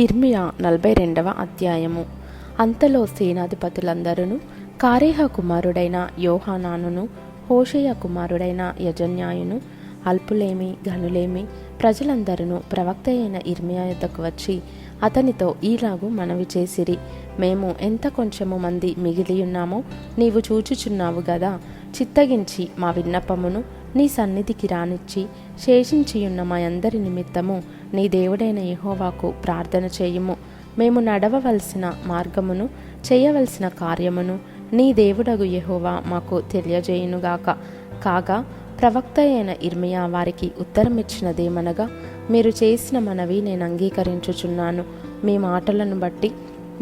ఇర్మియా 42వ అధ్యాయము. అంతలో సేనాధిపతులందరూ కారేహ కుమారుడైన యోహానానును, హోషేయ కుమారుడైన యజన్యాయును, అల్పులేమి ఘనులేమి ప్రజలందరూ ప్రవక్త అయిన ఇర్మియా యొద్దకు వచ్చి అతనితో ఈలాగు మనవి చేసిరి. మేము ఎంత కొంచెము మంది మిగిలియున్నామో నీవు చూచుచున్నావు గదా. చిత్తగించి మా విన్నపమును నీ సన్నిధికి రానిచ్చి శేషించియున్న మా అందరి నిమిత్తము నీ దేవుడైన యెహోవాకు ప్రార్థన చేయుము. మేము నడవవలసిన మార్గమును చేయవలసిన కార్యమును నీ దేవుడగు యెహోవా మాకు తెలియజేయునుగాక. కాగా ప్రవక్త అయిన ఇర్మియా వారికి ఉత్తరమిచ్చినదేమనగా, మీరు చేసిన మనవి నేను అంగీకరించుచున్నాను. మీ మాటలను బట్టి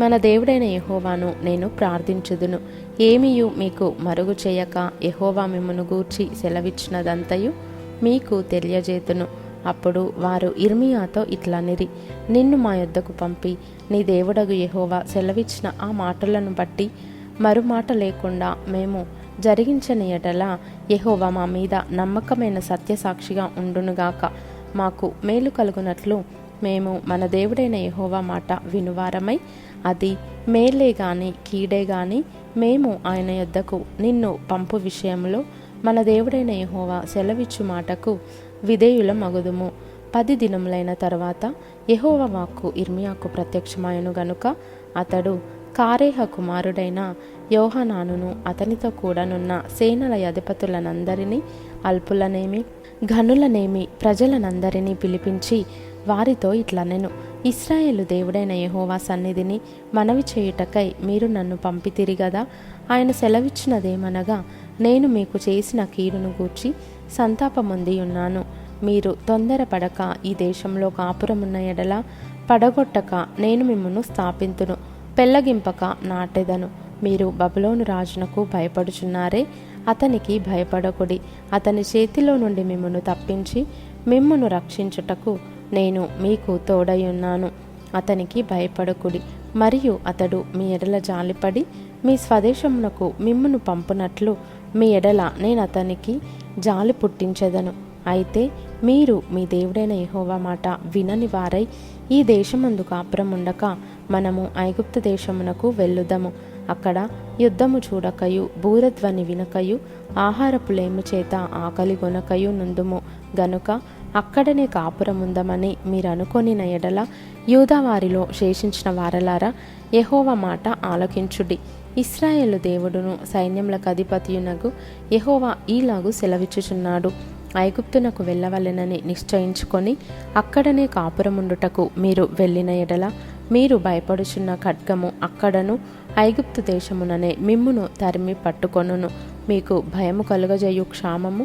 మన దేవుడైన యెహోవాను నేను ప్రార్థించుదును. ఏమియు మీకు మరుగు చేయక యెహోవా మిమ్మును గూర్చి సెలవిచ్చినదంతయు మీకు తెలియజేతును. అప్పుడు వారు ఇర్మియాతో ఇట్లనిరి, నిన్ను మా యొద్దకు పంపి నీ దేవుడగు యెహోవా సెలవిచ్చిన ఆ మాటలను బట్టి మరుమాట లేకుండా మేము జరిగించని ఎడల యెహోవా మా మీద నమ్మకమైన సత్యసాక్షిగా ఉండునుగాక. మాకు మేలు కలుగునట్లు మేము మన దేవుడైన యెహోవా మాట వినువారమై, అది మేలే గాని కీడే గాని మేము ఆయన యొద్దకు నిన్ను పంపు విషయంలో మన దేవుడైన యెహోవా సెలవిచ్చు మాటకు విధేయుల మగుదుము. 10 దినములైన తరువాత యెహోవా వాక్కు ఇర్మియాకు ప్రత్యక్షమాయను గనుక అతడు కారేహ కుమారుడైన యోహానానును అతనితో కూడానున్న సేనల అధిపతులనందరినీ, అల్పులనేమి ఘనులనేమి ప్రజలనందరినీ పిలిపించి వారితో ఇట్లనెను, ఇశ్రాయేలు దేవుడైన యెహోవా సన్నిధిని మనవి చేయుటకై మీరు నన్ను పంపితిరి గదా. ఆయన సెలవిచ్చినదేమనగా, నేను మీకు చేసిన కీడును గూర్చి సంతాపమొంది ఉన్నాను. మీరు తొందరపడక ఈ దేశంలో కాపురమున్న ఎడల పడగొట్టక నేను మిమ్మును స్థాపింతును, పెళ్లగింపక నాటెదను. మీరు బబులోను రాజునకు భయపడుచున్నారే, అతనికి భయపడకుడి. అతని చేతిలో నుండి మిమ్మును తప్పించి మిమ్మును రక్షించుటకు నేను మీకు తోడయున్నాను. అతనికి భయపడకుడి. మరియు అతడు మీ ఎడల జాలిపడి మీ స్వదేశమునకు మిమ్మును పంపునట్లు మీ ఎడల నేను అతనికి జాలి పుట్టించెదను. అయితే మీరు మీ దేవుడైన యెహోవా మాట వినని వారై ఈ దేశమందు కాపురముండక మనము ఐగుప్తు దేశమునకు వెళ్ళుదము. అక్కడ యుద్ధము చూడకయు బూరధ్వని వినకయు ఆహారపు లేమి చేత ఆకలి గొనకయు నుందుము గనుక అక్కడనే కాపురముందమని మీరు అనుకొనిన ఎడల యూదావారిలో శేషించిన వారలారా, యెహోవా మాట ఆలకించుడి. ఇశ్రాయేలు దేవుడును సైన్యములకు అధిపతియునగు యెహోవా ఈలాగు సెలవిచ్చుచున్నాడు, ఐగుప్తునకు వెళ్ళవలెనని నిశ్చయించుకొని అక్కడనే కాపురముండుటకు మీరు వెళ్ళిన ఎడల మీరు భయపడుచున్న ఖడ్గము అక్కడను ఐగుప్తు దేశముననే మిమ్మును తరిమి పట్టుకొనును. మీకు భయము కలుగజేయు క్షామము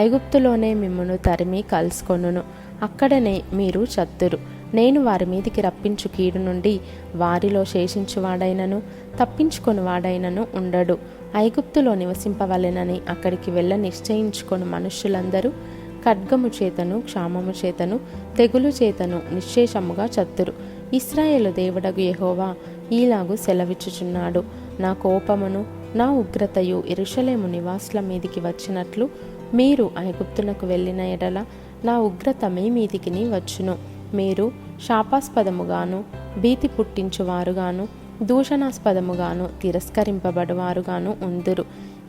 ఐగుప్తులోనే మిమ్మును తరిమి కలుసుకొనును. అక్కడనే మీరు చత్తురు. నేను వారి మీదికి రప్పించు కీడు నుండి వారిలో శేషించువాడైనను తప్పించుకొనివాడైనను ఉండడు. ఐగుప్తులో నివసింపవలెనని అక్కడికి వెళ్ళ నిశ్చయించుకొని మనుష్యులందరూ ఖడ్గము చేతను క్షామము చేతను తెగులు చేతను నిశ్శేషముగా చత్తురు. ఇశ్రాయేలు దేవుడగు యెహోవా ఈలాగు సెలవిచ్చుచున్నాడు, నా కోపమును నా ఉగ్రతయు యెరూషలేము నివాసుల మీదికి వచ్చినట్లు మీరు ఐగుప్తునకు వెళ్ళిన ఎడల నా ఉగ్రత మీ మీదికిని వచ్చును. మీరు శాపాస్పదముగాను భీతి పుట్టించువారుగాను దూషణాస్పదముగాను తిరస్కరింపబడువారుగాను ఉందురు.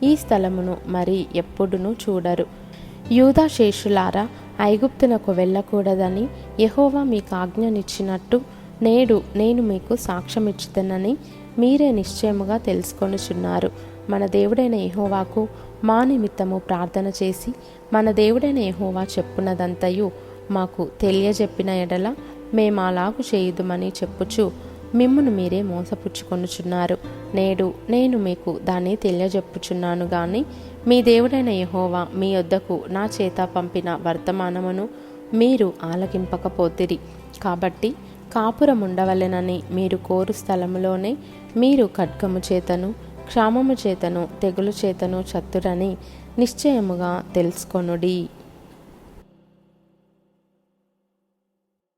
ఈ స్థలమును మరి ఎప్పుడునూ చూడరు. యూదా శేషులారా, ఐగుప్తునకు వెళ్ళకూడదని యెహోవా మీకు ఆజ్ఞనిచ్చినట్టు నేడు నేను మీకు సాక్ష్యమిచ్చుదనని మీరే నిశ్చయముగా తెలుసుకొనుచున్నారు. మన దేవుడైన యెహోవాకు మా నిమిత్తము ప్రార్థన చేసి మన దేవుడైన యెహోవా చెప్పునదంతయు మాకు తెలియజెప్పిన ఎడల మేమాలాగు చేయుదుమని చెప్పుచు మిమ్మును మీరే మోసపుచ్చుకొనుచున్నారు. నేడు నేను మీకు దాన్ని తెలియజెప్పుచున్నాను గాని మీ దేవుడైన యెహోవా మీ యొద్దకు నా చేత పంపిన వర్తమానమును మీరు ఆలకింపకపోతిరి. కాబట్టి కాపురముండవలెనని మీరు కోరు స్థలములోనే మీరు ఖడ్గము చేతను క్షామము చేతను తెగులు చేతను చత్తురని నిశ్చయముగా తెలుసుకొనుడి.